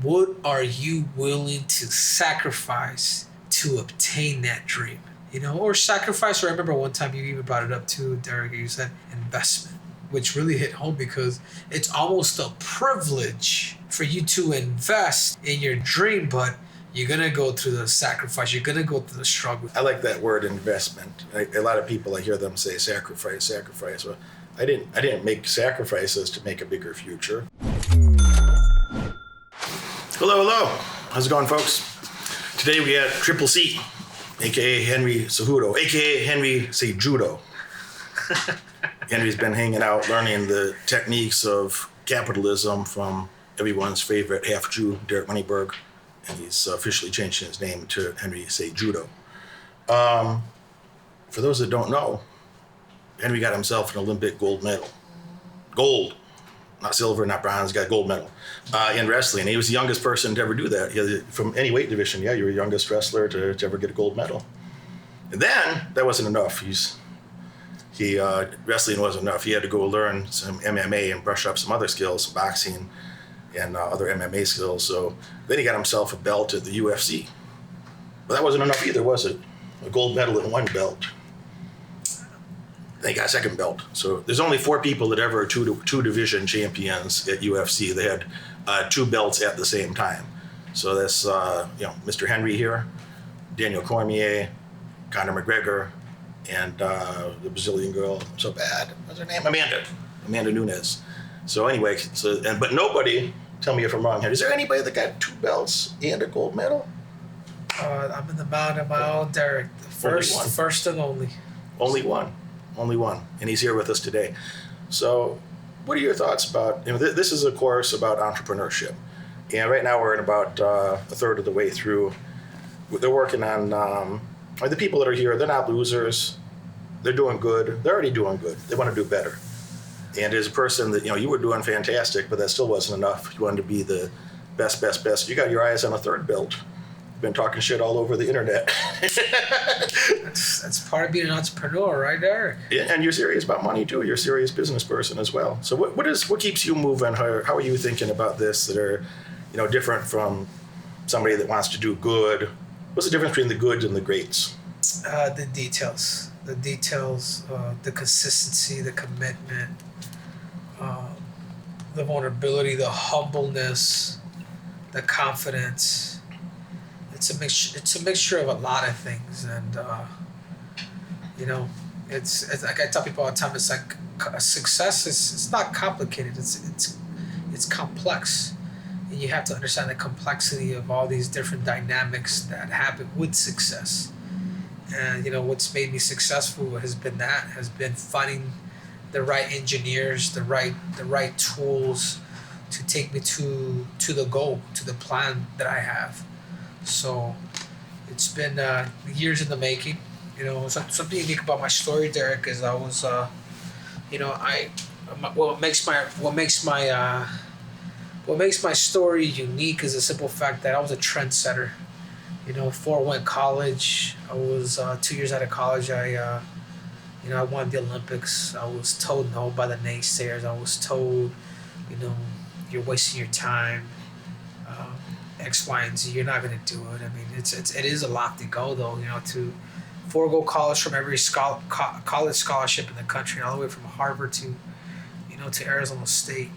What are you willing to sacrifice to obtain that dream? Or sacrifice, or I remember one time you even brought it up too, Derek, you said investment, which really hit home because it's almost a privilege for you to invest in your dream, but you're going to go through the sacrifice. You're going to go through the struggle. I like that word investment. A lot of people, I hear them say sacrifice. Well, I didn't make sacrifices to make a bigger future. Hello. How's it going, folks? Today we have Triple C, a.k.a. Henry Cejudo, a.k.a. Henry Cejudo. Henry's been hanging out, learning the techniques of capitalism from everyone's favorite half-Jew, Derek Moneyberg, and he's officially changed his name to Henry Cejudo. For those that don't know, Henry got himself an Olympic gold medal. Gold, not silver, not bronze, got a gold medal in wrestling. He was the youngest person to ever do that. From any weight division, you were the youngest wrestler to ever get a gold medal. And then, that wasn't enough. Wrestling wasn't enough. He had to go learn some MMA and brush up some other skills, boxing and other MMA skills. So then he got himself a belt at the UFC. But that wasn't enough either, was it? A gold medal and one belt. Then he got a second belt. So there's only 4 people that ever are two division champions at UFC. They had 2 belts at the same time. So that's Mr. Henry here, Daniel Cormier, Conor McGregor, and the Brazilian girl, so bad. What's her name? Amanda Nunes. So anyway, but nobody, tell me if I'm wrong here, is there anybody that got 2 belts and a gold medal? I'm in the mound of my own, Derek. The first and only. Only one. And he's here with us today. So what are your thoughts about, this is a course about entrepreneurship. And right now we're at about a third of the way through. They're working on, the people that are here, they're not losers. They're doing good. They're already doing good. They want to do better. And as a person that, you were doing fantastic, but that still wasn't enough. You wanted to be the best. You got your eyes on a third belt. You've been talking shit all over the internet. That's part of being an entrepreneur, right there. Yeah, and you're serious about money too. You're a serious business person as well. So what keeps you moving? How are you thinking about this that are, different from somebody that wants to do good? What's the difference between the goods and the greats? The details, the consistency, the commitment, the vulnerability, the humbleness, the confidence. It's a mixture of a lot of things, and it's like I tell people all the time. It's like success it's not complicated. It's complex, and you have to understand the complexity of all these different dynamics that happen with success. And what's made me successful has been finding the right engineers, the right tools to take me to the goal, to the plan that I have. So it's been years in the making. Something unique about my story, Derek, is I was, what makes my story unique is the simple fact that I was a trendsetter. Before I went to college, I was 2 years out of college. I won the Olympics. I was told no by the naysayers. I was told, you're wasting your time. X, Y, and Z, you're not going to do it. I mean, it is a lofty goal, though, to forego college from every college scholarship in the country, all the way from Harvard to Arizona State,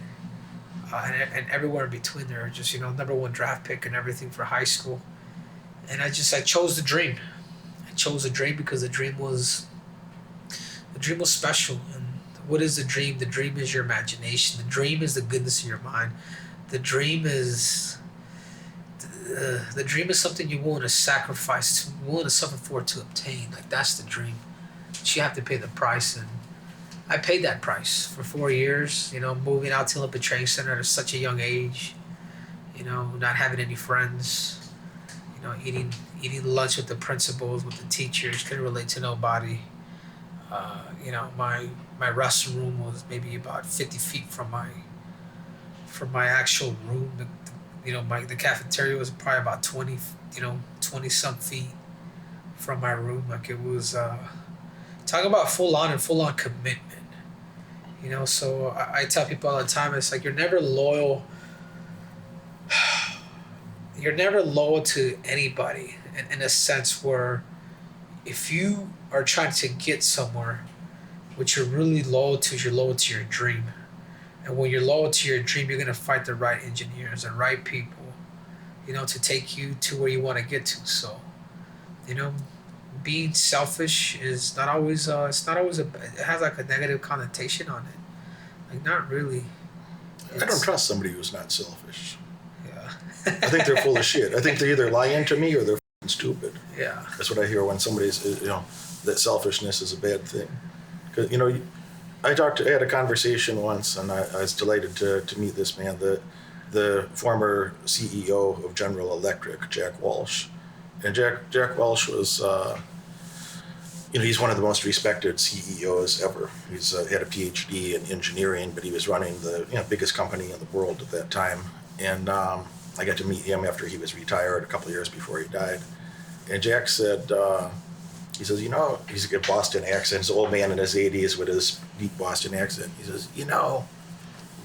and everywhere in between there, just, number 1 draft pick and everything for high school. And I chose the dream. I chose the dream because the dream was special. And what is the dream? The dream is your imagination. The dream is the goodness of your mind. The dream is something you're willing to sacrifice, willing to suffer for to obtain. Like, that's the dream. But you have to pay the price, and I paid that price for 4 years. Moving out to Olympic Training Center at such a young age. Not having any friends. Eating lunch with the principals, with the teachers, couldn't relate to nobody. My restroom was maybe about 50 feet from my actual room. The cafeteria was probably about 20 some feet from my room. Like, it was, talking about full on commitment. So I tell people all the time, it's like, you're never loyal you're never loyal to anybody in a sense where if you are trying to get somewhere, what you're really loyal to is you're loyal to your dream. And when you're loyal to your dream, you're going to fight the right engineers, the right people, to take you to where you want to get to. So, being selfish is not always, it has like a negative connotation on it. Like, not really. I don't trust somebody who's not selfish. Yeah. I think they're full of shit. I think they're either lying to me or they're f***ing stupid. Yeah. That's what I hear when somebody's, that selfishness is a bad thing. Because, I had a conversation once, and I was delighted to meet this man, the former CEO of General Electric, Jack Walsh. And Jack Walsh was, he's one of the most respected CEOs ever. He's had a PhD in engineering, but he was running the biggest company in the world at that time. And I got to meet him after he was retired, a couple of years before he died. And Jack said, he says, he's got a Boston accent. He's an old man in his 80s with his deep Boston accent. He says,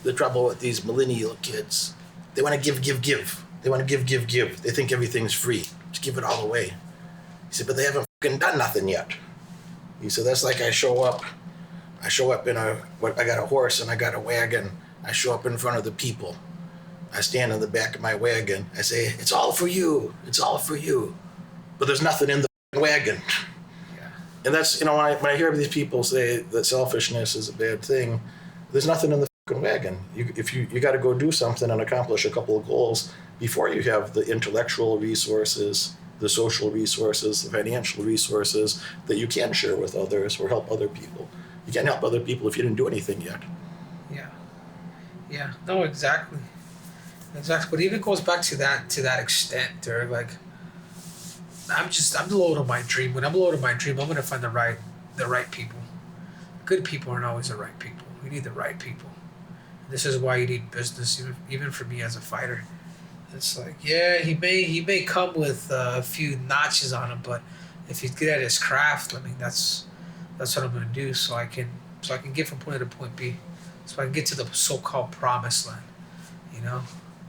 the trouble with these millennial kids, they want to give. They want to give. They think everything's free. Just give it all away. He said, but they haven't fucking done nothing yet. He said, that's like I show up in I got a horse and I got a wagon. I show up in front of the people. I stand in the back of my wagon. I say, it's all for you. It's all for you. But there's nothing in the wagon. Yeah. And that's, when I hear these people say that selfishness is a bad thing, there's nothing in the wagon. You got to go do something and accomplish a couple of goals before you have the intellectual resources, the social resources, the financial resources that you can share with others or help other people. You can't help other people if you didn't do anything yet. Yeah. No, exactly. But even goes back to that extent, Derek. Like, I'm loyal to my dream. When I'm loyal to my dream, I'm gonna find the right people. Good people aren't always the right people. We need the right people. And this is why you need business, even for me as a fighter. It's like, yeah, he may come with a few notches on him, but if he's good at his craft, I mean, that's what I'm gonna do. So I can get from point A to point B. So I can get to the so-called promised land.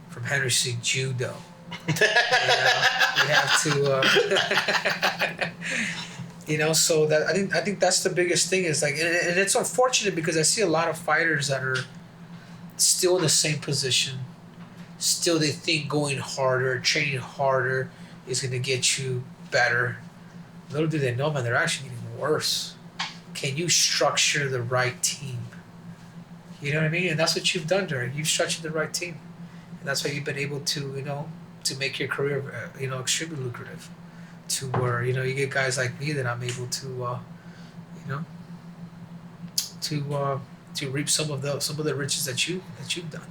From Henry Cejudo. We have to, so that I think that's the biggest thing is like, and it's unfortunate because I see a lot of fighters that are still in the same position. Still, they think going harder, training harder is going to get you better. Little do they know, man, they're actually getting worse. Can you structure the right team? You know what I mean? And that's what you've done, Derek. You've structured the right team. And that's why you've been able to, to make your career, extremely lucrative. To where, you get guys like me that I'm able to, to reap some of the riches that you've done.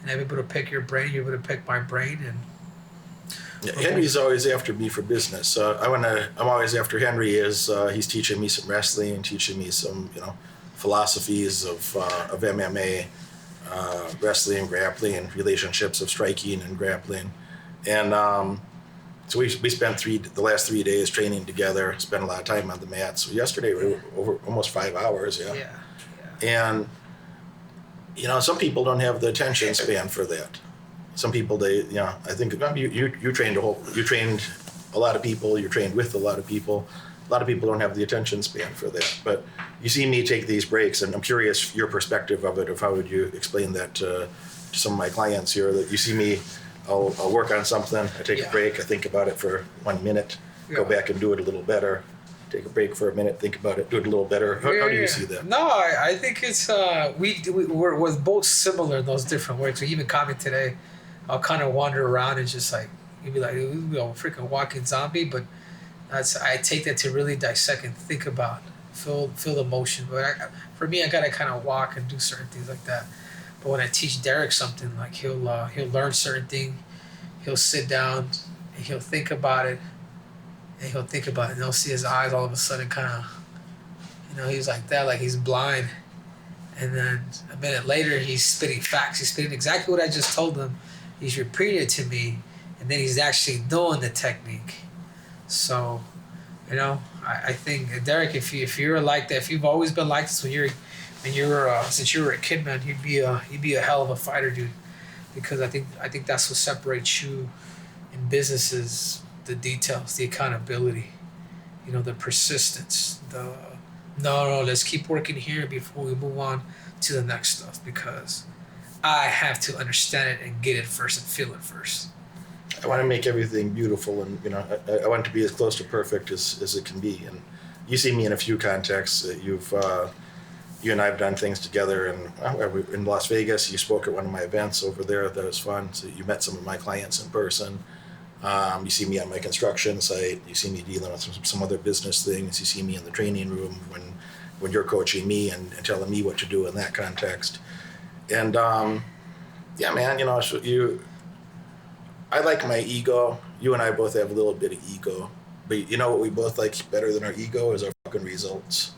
And I'm able to pick your brain, you're able to pick my brain, and Henry's always after me for business. I'm always after Henry. He's teaching me some wrestling, teaching me some philosophies of MMA, wrestling, grappling, relationships of striking and grappling, and so we spent the last 3 days training together. Spent a lot of time on the mat. So yesterday we were over almost 5 hours. Yeah. And some people don't have the attention span for that. Some people, I think you trained a lot of people. You trained with a lot of people. A lot of people don't have the attention span for that. But you see me take these breaks, and I'm curious your perspective of it. Of how would you explain that to some of my clients here? That you see me, I'll work on something. I take a break. I think about it for 1 minute. Go back and do it a little better. Take a break for a minute. Think about it. Do it a little better. How do you see that? No, I think it's we're both similar in those different ways. So even coming today, I'll kind of wander around and just like you'd be like, freaking walking zombie, but. I take that to really dissect and think about, feel the motion. But for me, I gotta kind of walk and do certain things like that. But when I teach Derek something, like he'll learn certain thing, he'll sit down and he'll think about it, and I'll see his eyes all of a sudden kind of, he's like that, like he's blind. And then a minute later, he's spitting facts. He's spitting exactly what I just told him. He's repeating it to me, and then he's actually doing the technique. So, I think Derek, if you're like that, if you've always been like this since you were a kid, man, you'd be a hell of a fighter, dude. Because I think that's what separates you in businesses, the details, the accountability, the persistence, no, let's keep working here before we move on to the next stuff because I have to understand it and get it first and feel it first. I want to make everything beautiful, and I want it to be as close to perfect as it can be. And you see me in a few contexts. You and I have done things together, and in Las Vegas, you spoke at one of my events over there. That was fun. So you met some of my clients in person. You see me on my construction site. You see me dealing with some other business things. You see me in the training room when you're coaching me and telling me what to do in that context. And yeah, man, I like my ego. You and I both have a little bit of ego, but you know what we both like better than our ego is our fucking results.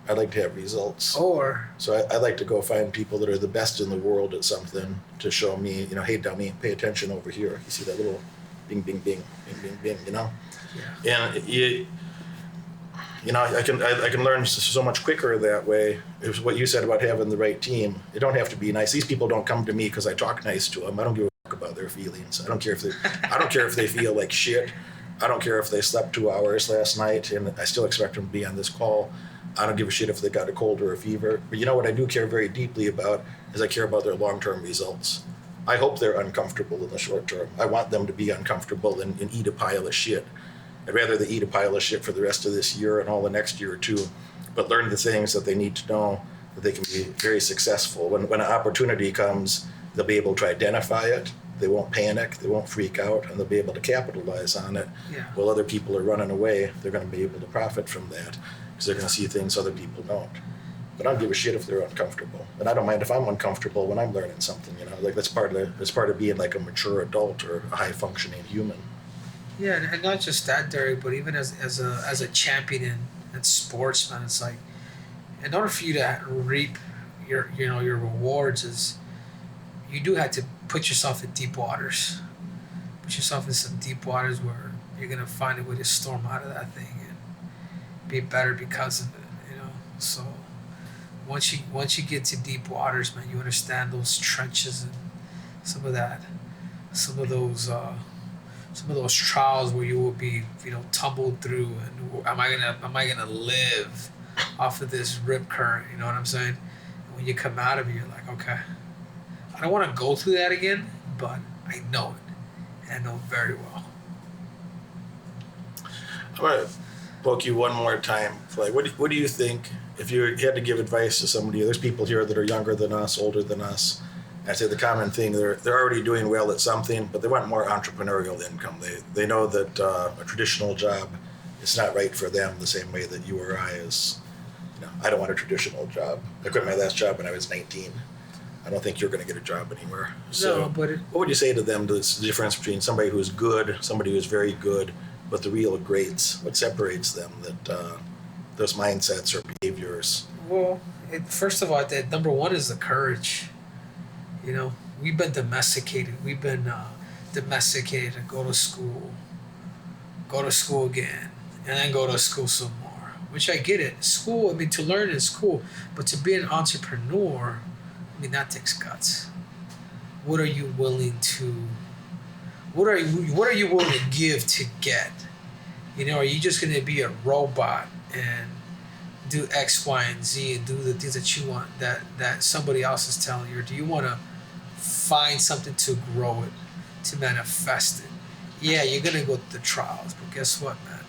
I like to have results. So I like to go find people that are the best in the world at something to show me, hey, dummy, pay attention over here. You see that little bing, bing, bing, bing, bing, bing, Yeah. And I can learn so much quicker that way. It was what you said about having the right team. It don't have to be nice. These people don't come to me because I talk nice to them. I don't give a fuck about their feelings. I don't care if they feel like shit. I don't care if they slept 2 hours last night and I still expect them to be on this call. I don't give a shit if they got a cold or a fever. But you know what I do care very deeply about is I care about their long-term results. I hope they're uncomfortable in the short term. I want them to be uncomfortable and eat a pile of shit. I'd rather they eat a pile of shit for the rest of this year and all the next year or two, but learn the things that they need to know that they can be very successful. When an opportunity comes, they'll be able to identify it. They won't panic. They won't freak out, and they'll be able to capitalize on it. Yeah. While other people are running away, they're going to be able to profit from that because they're going to see things other people don't. But I don't give a shit if they're uncomfortable, and I don't mind if I'm uncomfortable when I'm learning something. Like that's part of being like a mature adult or a high functioning human. Yeah, and not just that, Derek, but even as a champion in sports, man, it's like in order for you to reap your rewards is you do have to put yourself in deep waters. Put yourself in some deep waters where you're gonna find a way to storm out of that thing and be better because of it. So once you get to deep waters, man, you understand those trenches and some of those trials where you will be, tumbled through, and am I gonna live off of this rip current? You know what I'm saying? And when you come out of it, you're like, okay, I don't want to go through that again, but I know it, and I know very well. I'm gonna poke you one more time. Like, what do you think if you had to give advice to somebody? There's people here that are younger than us, older than us. I'd say the common thing, they're already doing well at something, but they want more entrepreneurial income. They know that a traditional job is not right for them the same way that you or I is. I don't want a traditional job. I quit my last job when I was 19. I don't think you're going to get a job anywhere. So No, but what would you say to them, the difference between somebody who's good, somebody who's very good, but the real greats? What separates them, that those mindsets or behaviors? well, first of all, that number one is the courage. We've been domesticated. We've been domesticated to go to school again, and then go to school some more. Which I get it. School, to learn is cool, but to be an entrepreneur, that takes guts. What are you willing to? What are you willing to give to get? Are you just going to be a robot and do X, Y, and Z and do the things that you want that somebody else is telling you, or do you want to find something to grow it, to manifest it? Yeah, you're gonna go through the trials, but guess what, man?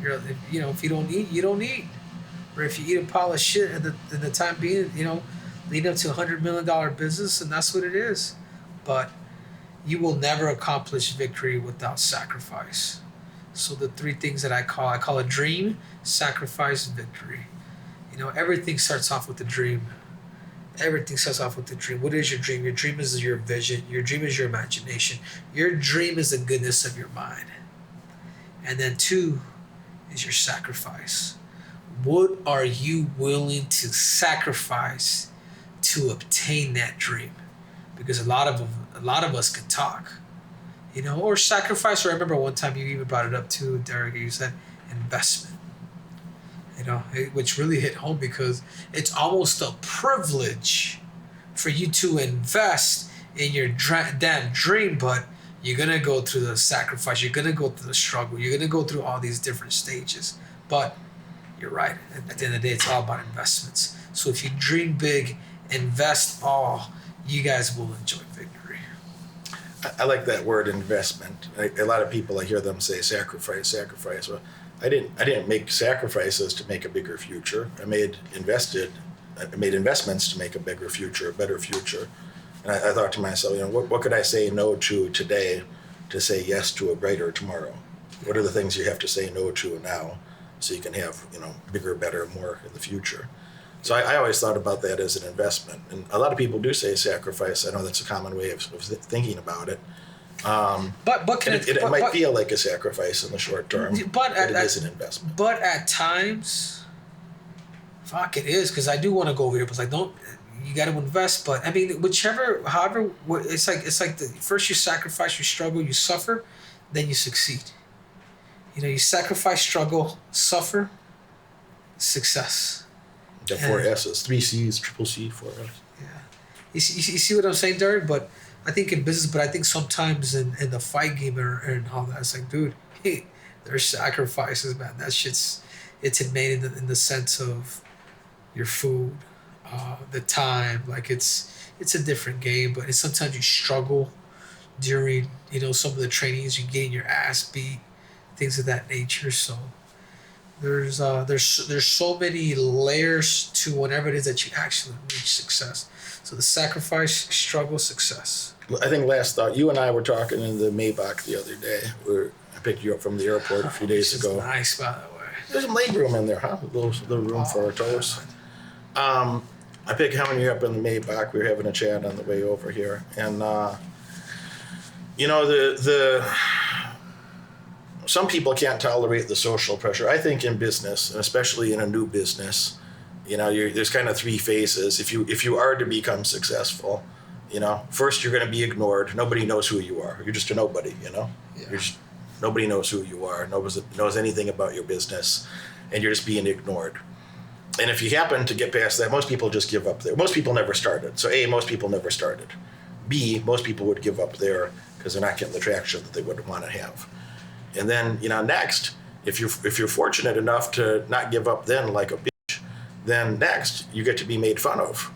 If you don't eat, you don't eat. Or if you eat a pile of shit in the time being, lead up to $100 million business, and that's what it is. But you will never accomplish victory without sacrifice. So the three things that I call a dream, sacrifice, victory. Everything starts off with a dream. Everything starts off with a dream. What is your dream? Your dream is your vision. Your dream is your imagination. Your dream is the goodness of your mind. And then 2 is your sacrifice. What are you willing to sacrifice to obtain that dream? Because a lot of us can talk, or sacrifice. Or I remember one time you even brought it up too, Derek. You said investment. Which really hit home because it's almost a privilege for you to invest in your damn dream, but You're going to go through the sacrifice. You're going to go through the struggle. You're going to go through all these different stages. But you're right. At the end of the day, it's all about investments. So if you dream big, invest all, you guys will enjoy victory. I like that word investment. A lot of people, I hear them say sacrifice. Well, I didn't make sacrifices to make a bigger future. I made investments to make a bigger future, a better future. And I thought to myself, what could I say no to today to say yes to a brighter tomorrow? What are the things you have to say no to now so you can have, bigger, better, more in the future? So I always thought about that as an investment. And a lot of people do say sacrifice. I know that's a common way of thinking about it. But it might feel like a sacrifice in the short term, but it is an investment. But at times, fuck, it is, because I do want to go over here, but it's like, you got to invest. But I mean, however, it's like first you sacrifice, you struggle, you suffer, then you succeed. You sacrifice, struggle, suffer, success. The 4 S's, 3 C's, triple C, 4 S's. Yeah. You see what I'm saying, Derek? But I think in business, but I think sometimes in the fight game and all that, it's like, dude, hey, there's sacrifices, man. That shit's, it's made in the sense of your food, the time. Like it's a different game, but sometimes you struggle during, some of the trainings, you getting your ass beat, things of that nature. So there's so many layers to whatever it is that you actually reach success. So the sacrifice, struggle, success. I think last thought, you and I were talking in the Maybach the other day. I picked you up from the airport a few days ago. Nice, by the way. There's some leg room in there, huh? A little room for our toes. I picked having you up in the Maybach. We were having a chat on the way over here, and some people can't tolerate the social pressure. I think in business, and especially in a new business, there's kind of 3 phases. If you are to become successful, first you're going to be ignored. Nobody knows who you are. You're just a nobody. Yeah. Nobody knows who you are. Nobody knows anything about your business, and you're just being ignored. And if you happen to get past that, most people just give up there. Most people never started. So A, most people never started. B, most people would give up there because they're not getting the traction that they would want to have. And then, next, if you're fortunate enough to not give up then like a bitch, then next you get to be made fun of.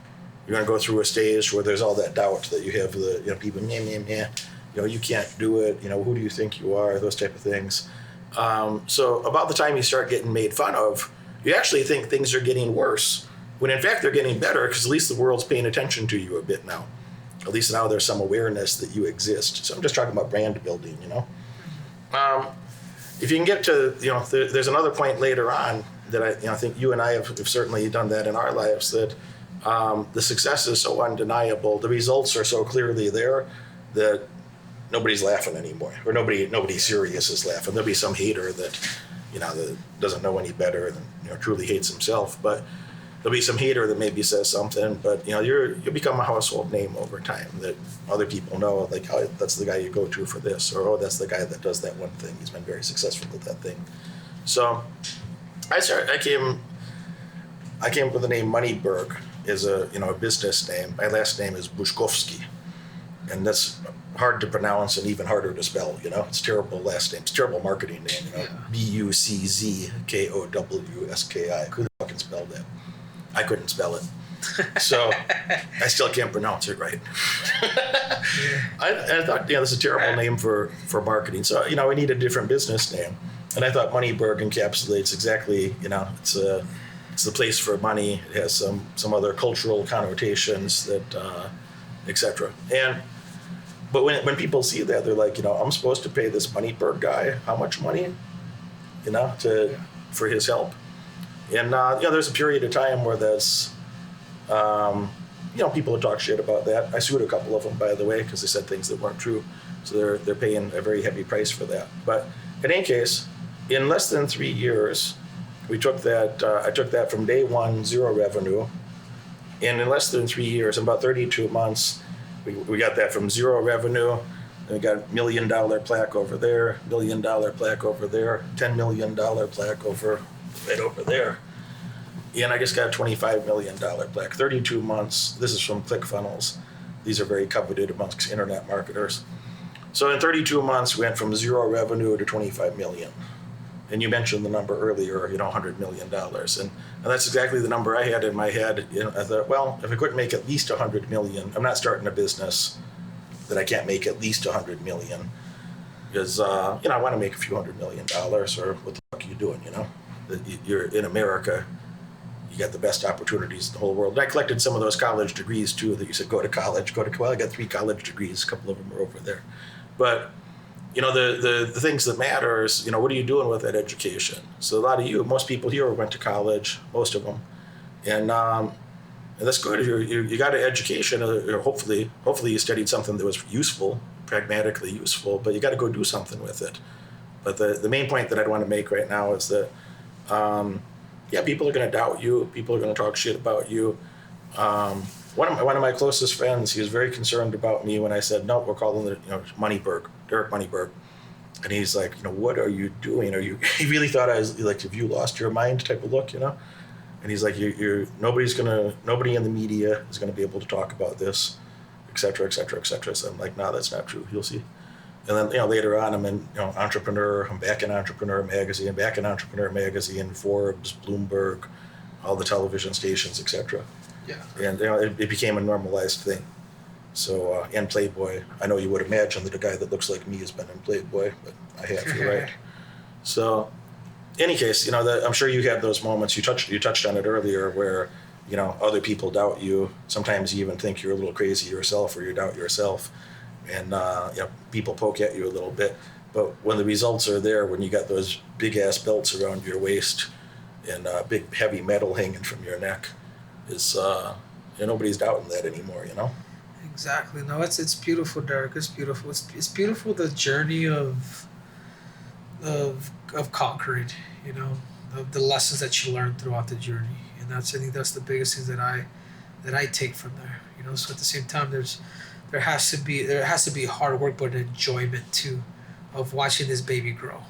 You're going to go through a stage where there's all that doubt that you have people, you can't do it. Who do you think you are? Those type of things. So about the time you start getting made fun of, you actually think things are getting worse, when in fact they're getting better, because at least the world's paying attention to you a bit now. At least now there's some awareness that you exist. So I'm just talking about brand building, If you can get to, there's another point later on that I think you and I have certainly done that in our lives, that the success is so undeniable, the results are so clearly there that nobody's laughing anymore, or nobody serious is laughing. There'll be some hater that that doesn't know any better and truly hates himself, but there'll be some hater that maybe says something, but you'll become a household name over time that other people know, like, oh, that's the guy you go to for this, or oh, that's the guy that does that one thing. He's been very successful at that thing. So I came up with the name Moneyberg as a business name. My last name is Bushkovsky, and that's hard to pronounce and even harder to spell. It's a terrible last name. It's a terrible marketing name. Buczkowski. Who the fuck can spell that? I couldn't spell it, so I still can't pronounce it right. I thought, this is a terrible name for marketing. So we need a different business name, and I thought Moneyberg encapsulates exactly. It's the place for money. It has some other cultural connotations that, etc. But when people see that, they're like, I'm supposed to pay this Moneyberg guy how much money, for his help. And there's a period of time where that's, people would talk shit about that. I sued a couple of them, by the way, because they said things that weren't true. So they're paying a very heavy price for that. But in any case, in less than 3 years, we took that. I took that from day one, 0 revenue, and in less than 3 years, in about 32 months, we got that from 0 revenue. And we got $1 million plaque over there, $1 million plaque over there, $10 million plaque right over there. And I just got a $25 million plaque. 32 months. This is from ClickFunnels. These are very coveted amongst internet marketers. So in 32 months, we went from 0 revenue to 25 million. And you mentioned the number earlier, $100 million. And that's exactly the number I had in my head. I thought, well, if I couldn't make at least 100 million, I'm not starting a business that I can't make at least 100 million. Because, I want to make a few $100 million, or what the fuck are you doing, You're in America, you got the best opportunities in the whole world. And I collected some of those college degrees too, that you said, go to college. Well, I got 3 college degrees, a couple of them are over there. But the things that matter is, what are you doing with that education? So a lot of most people here went to college, most of them. And that's good. You got an education, or hopefully you studied something that was useful, pragmatically useful, but you got to go do something with it. But the main point that I'd want to make right now is that, people are going to doubt you. People are going to talk shit about you. One of my closest friends, he was very concerned about me when I said, no, we're calling it, Moneyberg, Derek Moneyberg. And he's like, what are you doing? He really thought I was like, have you lost your mind type of look, And he's like, nobody in the media is going to be able to talk about this, et cetera, et cetera, et cetera. So I'm like, no, that's not true. You'll see. And then, later on, I'm in, Entrepreneur. I'm back in Entrepreneur Magazine, Forbes, Bloomberg, all the television stations, et cetera. Yeah. And it became a normalized thing. So and Playboy, I know you would imagine that a guy that looks like me has been in Playboy, but I have, you're right. So, any case, I'm sure you had those moments. You touched on it earlier, where other people doubt you. Sometimes you even think you're a little crazy yourself, or you doubt yourself, and people poke at you a little bit. But when the results are there, when you got those big ass belts around your waist and big heavy metal hanging from your neck, is nobody's doubting that anymore, Exactly. No, it's beautiful, Derek. It's beautiful. It's beautiful, the journey of conquering, of the lessons that you learn throughout the journey. And I think that's the biggest thing that I take from there. So at the same time, there has to be hard work, but enjoyment too, of watching this baby grow.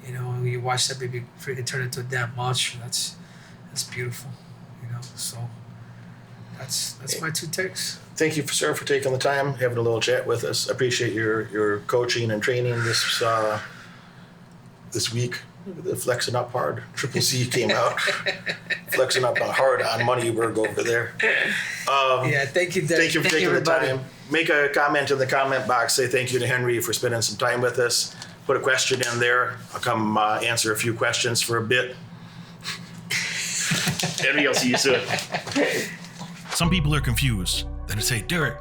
And you watch that baby freaking turn into a damn monster. That's beautiful. So that's my 2 takes. Thank you, sir, for taking the time, having a little chat with us. I appreciate your coaching and training this week. The flexing up hard. Triple C came out. Flexing up hard on Moneyberg over there. Thank you, Derek. Thank you for taking the time. Make a comment in the comment box. Say thank you to Henry for spending some time with us. Put a question in there. I'll come answer a few questions for a bit. Henry, I'll see you soon. Some people are confused. They say, Derek,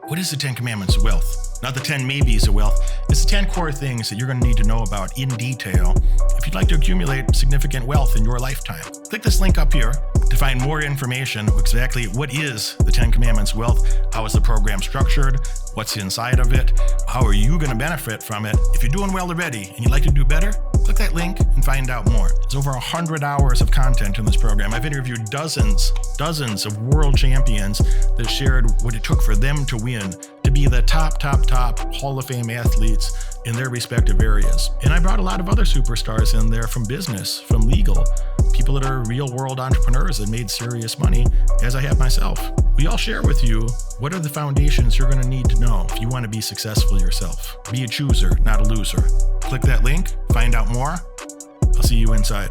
what is the 10 Commandments of wealth? Not the 10 maybes of wealth. It's the 10 core things that you're going to need to know about in detail if you'd like to accumulate significant wealth in your lifetime. Click this link up here to find more information, exactly what is the 10 Commandments of wealth, how is the program structured, what's inside of it, how are you going to benefit from it. If you're doing well already and you'd like to do better, click that link and find out more. There's over 100 hours of content in this program. I've interviewed dozens of world champions that shared what it took for them to win, to be the top Hall of Fame athletes in their respective areas. And I brought a lot of other superstars in there from business, from legal, people that are real world entrepreneurs that made serious money, as I have myself. We all share with you what are the foundations you're going to need to know if you want to be successful yourself. Be a chooser, not a loser. Click that link, find out more. I'll see you inside.